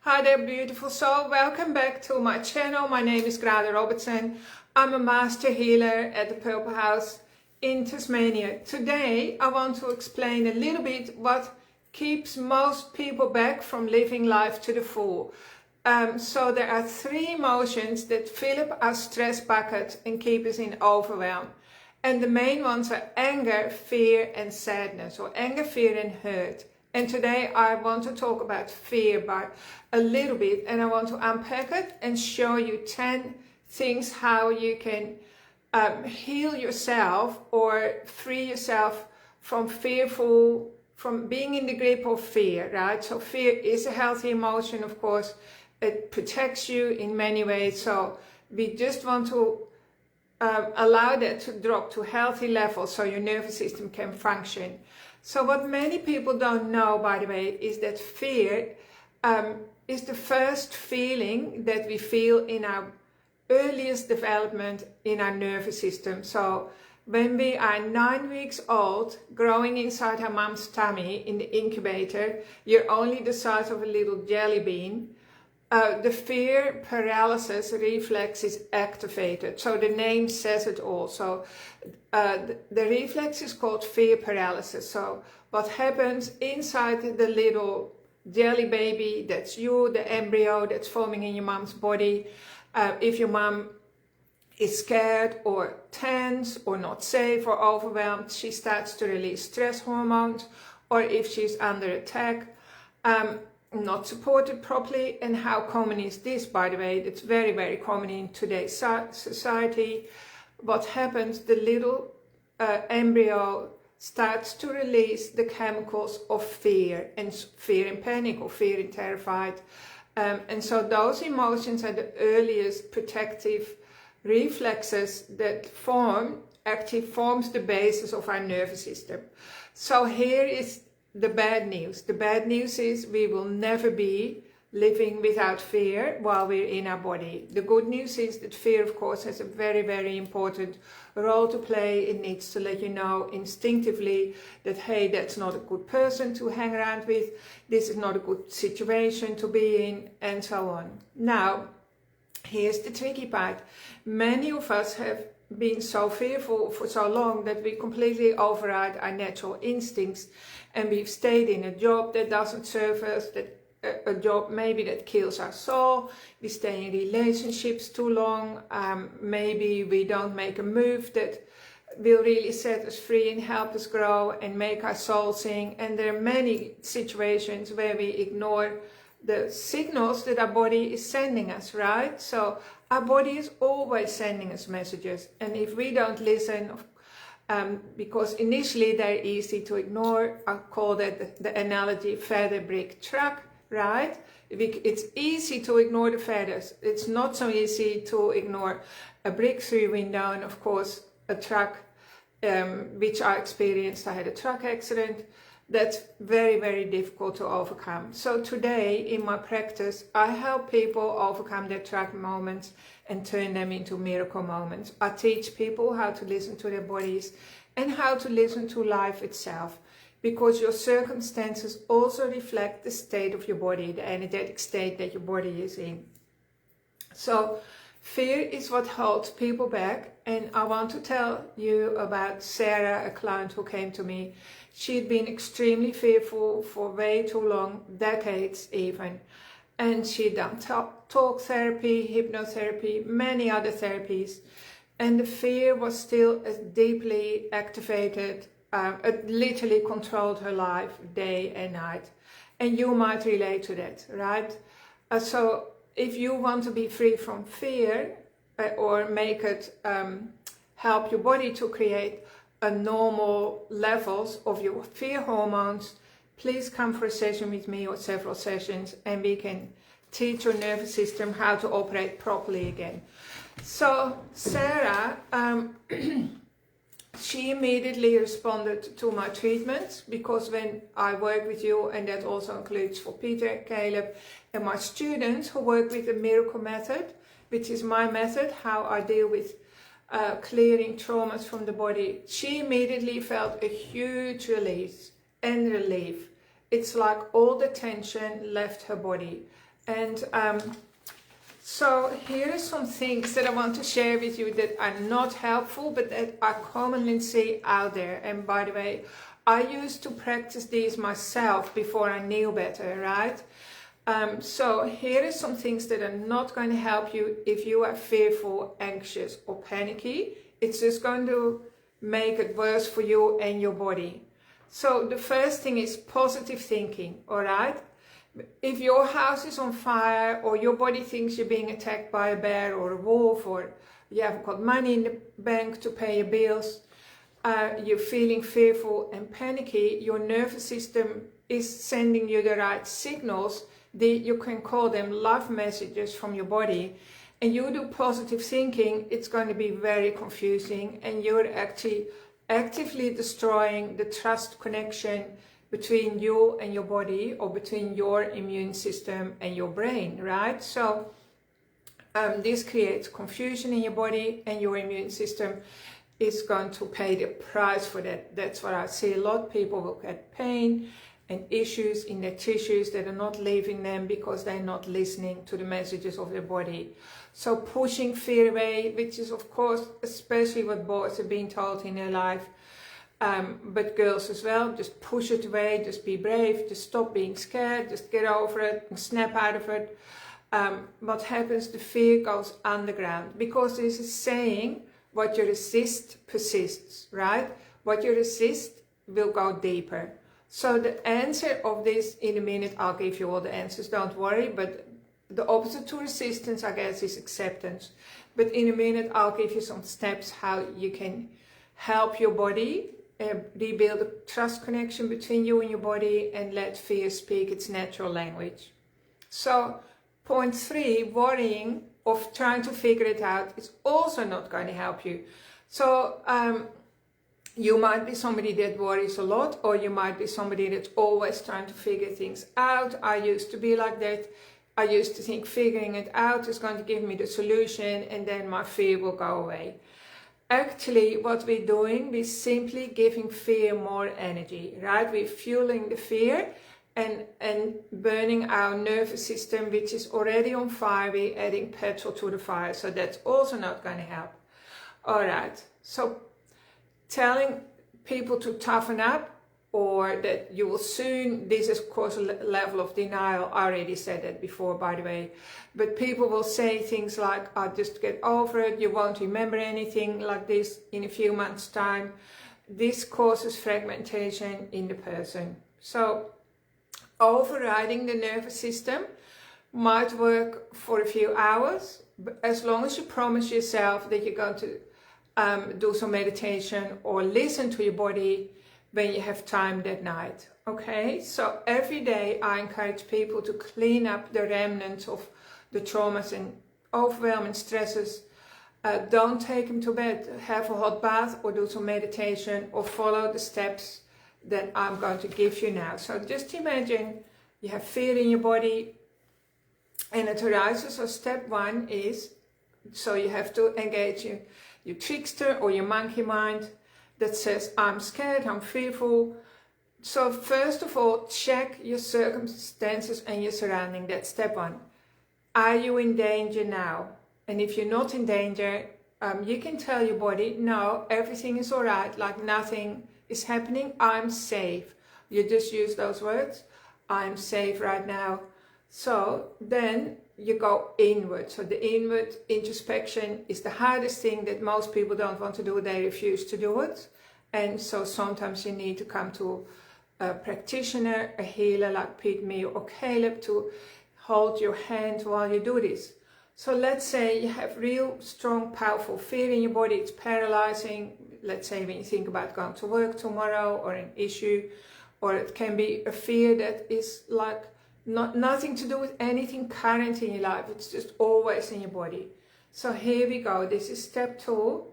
Hi there, beautiful soul. Welcome back to my channel. My name is Grada Robertson. I'm a master healer at the Purple House in Tasmania. Today, I want to explain a little bit what keeps most people back from living life to the full. So there are three emotions that fill up our stress bucket and keep us in overwhelm. And the main ones are anger, fear, and sadness, or anger, fear, and hurt. And today I want to talk about fear by a little bit, and I want to unpack it and show you 10 things how you can heal yourself or free yourself from from being in the grip of fear, right? So fear is a healthy emotion, of course. It protects you in many ways. So we just want to allow that to drop to healthy levels so your nervous system can function. So what many people don't know, by the way, is that fear is the first feeling that we feel in our earliest development in our nervous system. So when we are 9 weeks old, growing inside our mom's tummy in the incubator, you're only the size of a little jelly bean. The fear paralysis reflex is activated. So the name says it all. So the reflex is called fear paralysis. So what happens inside the little jelly baby, that's you, the embryo that's forming in your mom's body. If your mom is scared or tense or not safe or overwhelmed, she starts to release stress hormones. Or if she's under attack, not supported properly. And how common is this, by the way? It's very, very common in today's society. What happens, the little embryo starts to release the chemicals of fear and panic, or fear and terrified. And so those emotions are the earliest protective reflexes that actually forms the basis of our nervous system. So here is the bad news. The bad news is we will never be living without fear while we're in our body. The good news is that fear, of course, has a very, very important role to play. It needs to let you know instinctively that, hey, that's not a good person to hang around with. This is not a good situation to be in, and so on. Now, here's the tricky part. Many of us have been so fearful for so long that we completely override our natural instincts, and we've stayed in a job that doesn't serve us, a job maybe that kills our soul. We stay in relationships too long. Maybe we don't make a move that will really set us free and help us grow and make our soul sing. And there are many situations where we ignore the signals that our body is sending us, right? So our body is always sending us messages, and if we don't listen, because initially they're easy to ignore, I call that the analogy feather brick truck, right? It's easy to ignore the feathers. It's not so easy to ignore a brick through a window, and of course a truck, which I experienced. I had a truck accident. That's very, very difficult to overcome. So today in my practice, I help people overcome their truck moments and turn them into miracle moments. I teach people how to listen to their bodies and how to listen to life itself, because your circumstances also reflect the state of your body, the energetic state that your body is in. So fear is what holds people back, and I want to tell you about Sarah, a client who came to me. She'd been extremely fearful for way too long, decades even, and she'd done talk therapy, hypnotherapy, many other therapies, and the fear was still as deeply activated. It literally controlled her life day and night, and you might relate to that, right? So if you want to be free from fear, or make it help your body to create a normal levels of your fear hormones, please come for a session with me, or several sessions, and we can teach your nervous system how to operate properly again. So Sarah, she immediately responded to my treatments, because when I work with you, and that also includes for Peter, Caleb, and my students who work with the miracle method, which is my method, how I deal with clearing traumas from the body, she immediately felt a huge release and relief. It's like all the tension left her body. And so here are some things that I want to share with you that are not helpful, but that I commonly see out there. And by the way, I used to practice these myself before I knew better, right? So here are some things that are not going to help you if you are fearful, anxious or panicky. It's just going to make it worse for you and your body. So the first thing is positive thinking, all right? If your house is on fire or your body thinks you're being attacked by a bear or a wolf, or you haven't got money in the bank to pay your bills, you're feeling fearful and panicky, your nervous system is sending you the right signals. You can call them love messages from your body. And you do positive thinking, it's going to be very confusing, and you're actually actively destroying the trust connection between you and your body, or between your immune system and your brain, right? So this creates confusion in your body, and your immune system is going to pay the price for that. That's what I see. A lot of people will get pain and issues in their tissues that are not leaving them because they're not listening to the messages of their body. So pushing fear away, which is of course especially what boys have been told in their life, but girls as well, just push it away, just be brave, just stop being scared, just get over it and snap out of it. What happens, the fear goes underground, because there's a saying, what you resist persists, right? What you resist will go deeper. So the answer of this, in a minute I'll give you all the answers, don't worry, but the opposite to resistance, I guess, is acceptance. But in a minute I'll give you some steps how you can help your body rebuild a trust connection between you and your body, and let fear speak its natural language. So point 3, worrying or trying to figure it out is also not going to help you. So you might be somebody that worries a lot, or you might be somebody that's always trying to figure things out. I used to be like that. I used to think figuring it out is going to give me the solution, and then my fear will go away. Actually, what we're doing, we're simply giving fear more energy, right? We're fueling the fear and burning our nervous system, which is already on fire. We're adding petrol to the fire, so that's also not going to help. All right, so telling people to toughen up, or that you will soon, this is of course a level of denial. I already said that before, by the way, but people will say things like, "I'll just get over it, you won't remember anything like this in a few months' time." This causes fragmentation in the person. So overriding the nervous system might work for a few hours, but as long as you promise yourself that you're going to do some meditation or listen to your body when you have time that night. Okay, so every day I encourage people to clean up the remnants of the traumas and overwhelming stresses. Don't take them to bed. Have a hot bath, or do some meditation, or follow the steps that I'm going to give you now. So just imagine you have fear in your body and it arises. So step 1 is, so you have to engage your trickster or your monkey mind that says, I'm scared, I'm fearful. So first of all, check your circumstances and your surrounding. That's step 1. Are you in danger now? And if you're not in danger, you can tell your body, no, everything is all right, like nothing is happening, I'm safe. You just use those words, I'm safe right now. So then you go inward. So the inward introspection is the hardest thing that most people don't want to do. They refuse to do it. And so sometimes you need to come to a practitioner, a healer like Pete, me, or Caleb to hold your hand while you do this. So let's say you have real strong, powerful fear in your body. It's paralyzing. Let's say when you think about going to work tomorrow, or an issue, or it can be a fear that is like nothing to do with anything current in your life. It's just always in your body. So here we go. This is step 2.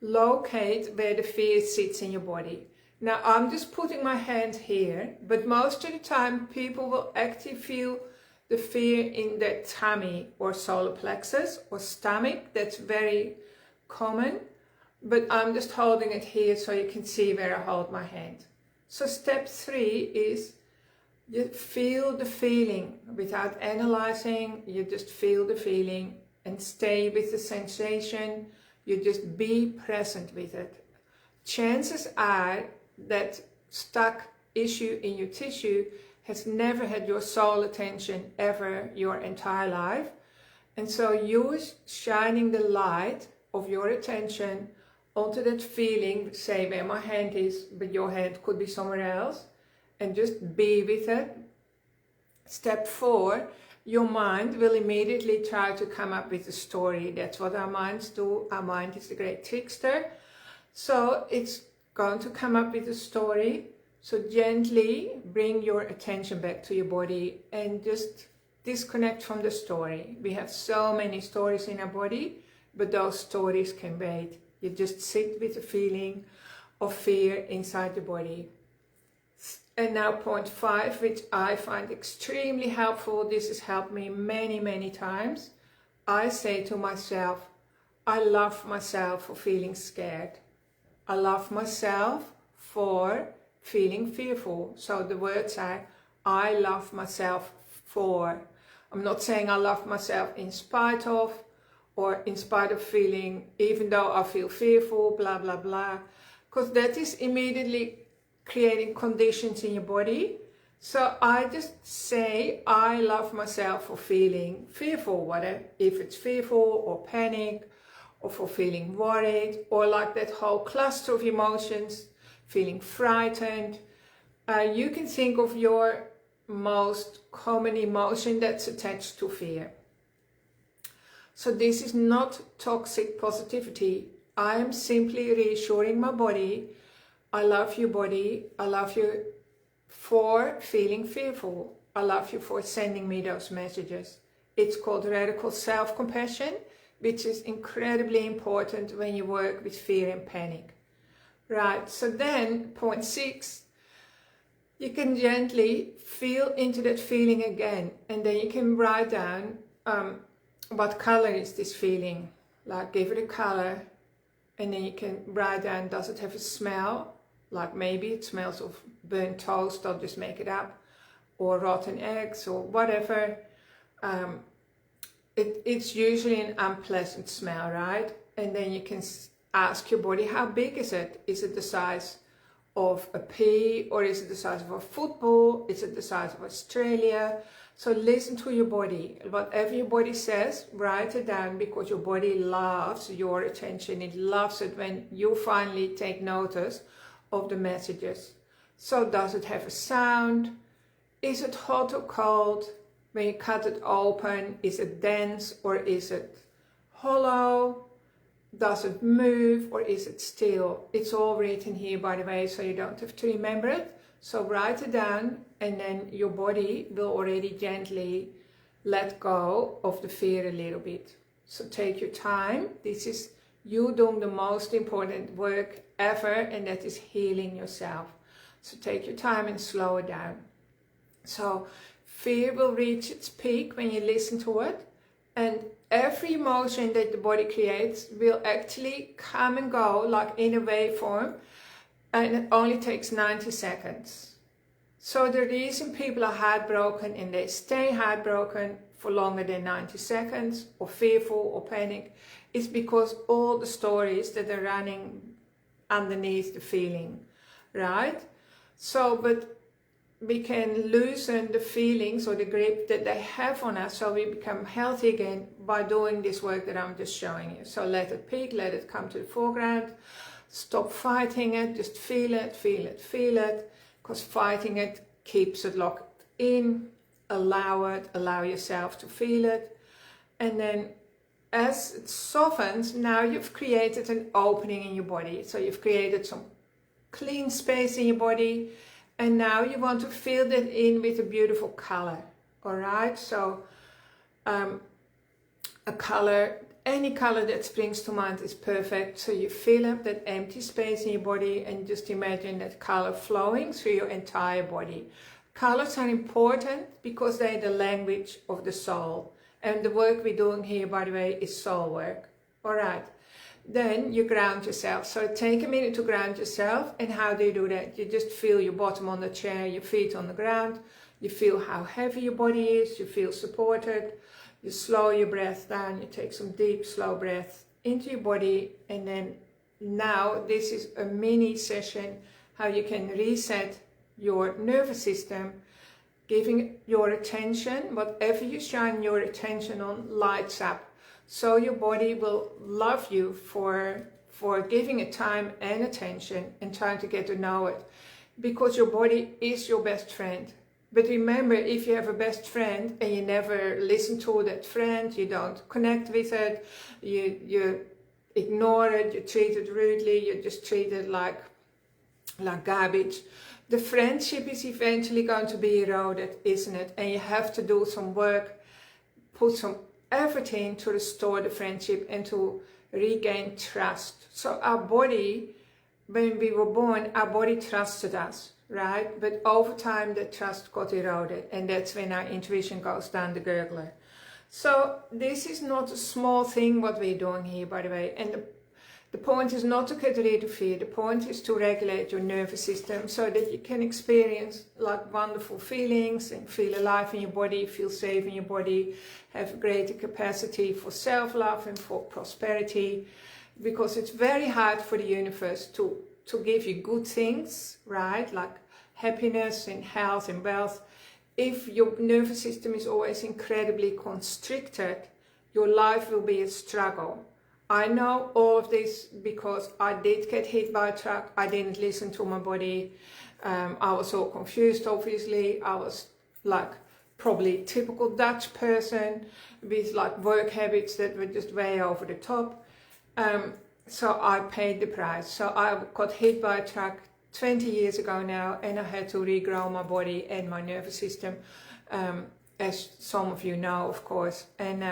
Locate where the fear sits in your body. Now I'm just putting my hand here, but most of the time people will actually feel the fear in their tummy or solar plexus or stomach. That's very common, but I'm just holding it here so you can see where I hold my hand. So step 3 is You feel the feeling without analyzing. You just feel the feeling and stay with the sensation. You just be present with it. Chances are that stuck issue in your tissue has never had your sole attention ever your entire life. And so you're shining the light of your attention onto that feeling, say where my hand is, but your hand could be somewhere else, and just be with it. Step 4, your mind will immediately try to come up with a story. That's what our minds do. Our mind is a great trickster. So it's going to come up with a story. So gently bring your attention back to your body and just disconnect from the story. We have so many stories in our body, but those stories can wait. You just sit with the feeling of fear inside the body. And now point 5, which I find extremely helpful. This has helped me many times. I say to myself, I love myself for feeling scared. I love myself for feeling fearful. So the words are, I love myself for. I'm not saying I love myself in spite of, or in spite of feeling, even though I feel fearful, blah, blah, blah. Because that is immediately creating conditions in your body. So I just say, I love myself for feeling fearful, whatever, if it's fearful or panic, or for feeling worried, or like that whole cluster of emotions, feeling frightened. You can think of your most common emotion that's attached to fear. So this is not toxic positivity. I am simply reassuring my body, I love you body, I love you for feeling fearful. I love you for sending me those messages. It's called radical self-compassion, which is incredibly important when you work with fear and panic. Right, so then point 6, you can gently feel into that feeling again, and then you can write down what color is this feeling, like give it a color, and then you can write down, does it have a smell, like maybe it smells of burnt toast, I'll just make it up, or rotten eggs or whatever. It's usually an unpleasant smell, right? And then you can ask your body, how big is it? Is it the size of a pea, or is it the size of a football? Is it the size of Australia? So listen to your body. Whatever your body says, write it down, because your body loves your attention. It loves it when you finally take notice of the messages. So does it have a sound? Is it hot or cold? When you cut it open, is it dense or is it hollow? Does it move or is it still? It's all written here, by the way, so you don't have to remember it. So write it down, and then your body will already gently let go of the fear a little bit. So take your time. This is you doing the most important work ever, and that is healing yourself. So take your time and slow it down. So fear will reach its peak when you listen to it, and every emotion that the body creates will actually come and go like in a waveform, and it only takes 90 seconds. So the reason people are heartbroken and they stay heartbroken for longer than 90 seconds, or fearful or panic, is because all the stories that are running underneath the feeling, right? So, but we can loosen the feelings or the grip that they have on us, so we become healthy again by doing this work that I'm just showing you. So let it peak, let it come to the foreground. Stop fighting it, just feel it, feel it, feel it, because fighting it keeps it locked in. Allow it, allow yourself to feel it. And then as it softens, now you've created an opening in your body. So you've created some clean space in your body. And now you want to fill that in with a beautiful color. All right, so a color, any color that springs to mind is perfect. So you fill up that empty space in your body and just imagine that color flowing through your entire body. Colors are important because they're the language of the soul. And the work we're doing here, by the way, is soul work. All right. Then you ground yourself. So take a minute to ground yourself. And how do you do that? You just feel your bottom on the chair, your feet on the ground. You feel how heavy your body is, you feel supported, you slow your breath down, you take some deep, slow breaths into your body, and then now this is a mini session how you can reset your nervous system, giving your attention, whatever you shine your attention on lights up. So your body will love you for giving it time and attention and trying to get to know it, because your body is your best friend. But remember, if you have a best friend and you never listen to that friend, you don't connect with it, you ignore it, you treat it rudely, you just treat it like garbage, the friendship is eventually going to be eroded, isn't it? And you have to do some work, put some effort in to restore the friendship and to regain trust. So our body, when we were born, our body trusted us, right? But over time the trust got eroded, and that's when our intuition goes down the gurgler. So this is not a small thing what we're doing here, by the way, and the point is not to get rid of fear. The point is to regulate your nervous system so that you can experience like wonderful feelings and feel alive in your body, feel safe in your body, have greater capacity for self-love and for prosperity, because it's very hard for the universe to give you good things, right? Like happiness and health and wealth. If your nervous system is always incredibly constricted, your life will be a struggle. I know all of this because I did get hit by a truck. I didn't listen to my body. I was all confused, obviously. I was like probably typical Dutch person with like work habits that were just way over the top. So I paid the price. So I got hit by a truck 20 years ago now, and I had to regrow my body and my nervous system, as some of you know, of course, and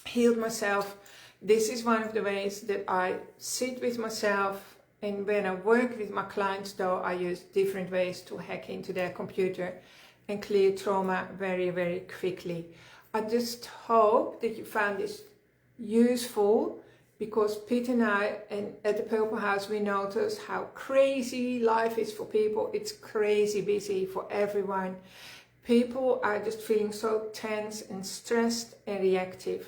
healed myself. This is one of the ways that I sit with myself, and when I work with my clients though, I use different ways to hack into their computer and clear trauma very, very quickly. I just hope that you found this useful, because Pete and I, and at the Purple House, we notice how crazy life is for people. It's crazy busy for everyone. People are just feeling so tense and stressed and reactive.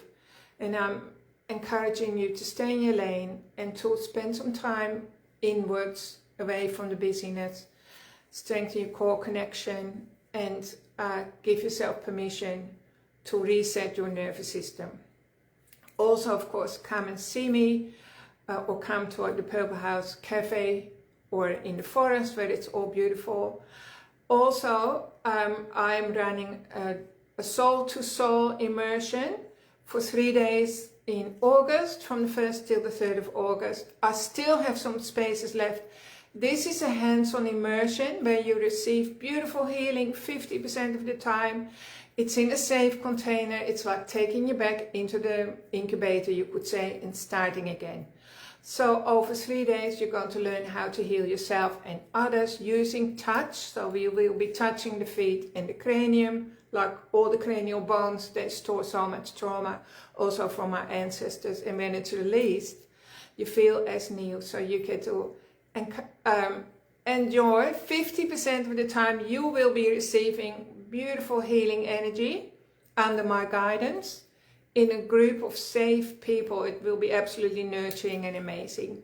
And I'm encouraging you to stay in your lane and to spend some time inwards, away from the busyness, strengthen your core connection, and give yourself permission to reset your nervous system. Also, of course, come and see me, or come to the Purple House Cafe or in the forest where it's all beautiful. Also, I'm running a soul-to-soul immersion for 3 days in August, from the 1st till the 3rd of August. I still have some spaces left. This is a hands-on immersion where you receive beautiful healing 50% of the time. It's in a safe container. It's like taking you back into the incubator, you could say, and starting again. So over 3 days, you're going to learn how to heal yourself and others using touch. So we will be touching the feet and the cranium, like all the cranial bones. They store so much trauma, also from our ancestors. And when it's released, you feel as new. So you get to enjoy 50% of the time. You will be receiving beautiful healing energy under my guidance in a group of safe people. It will be absolutely nurturing and amazing.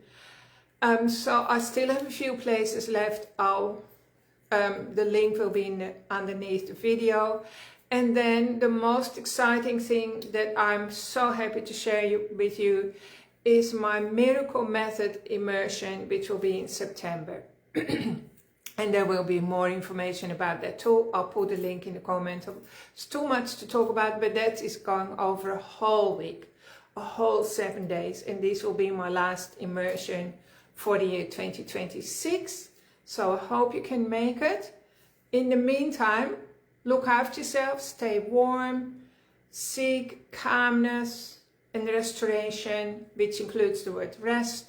So I still have a few places left. The link will be underneath the video. And then the most exciting thing that I'm so happy to share with you is my Miracle Method immersion, which will be in September. And there will be more information about that too. I'll put a link in the comment. It's too much to talk about, but that is going over a whole week, a whole 7 days. And this will be my last immersion for the year 2026. So I hope you can make it. In the meantime, look after yourself, stay warm, seek calmness and restoration, which includes the word rest,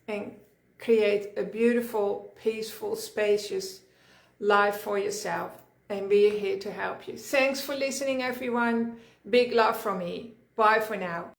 and create a beautiful, peaceful, spacious life for yourself. And we are here to help you. Thanks for listening, everyone. Big love from me. Bye for now.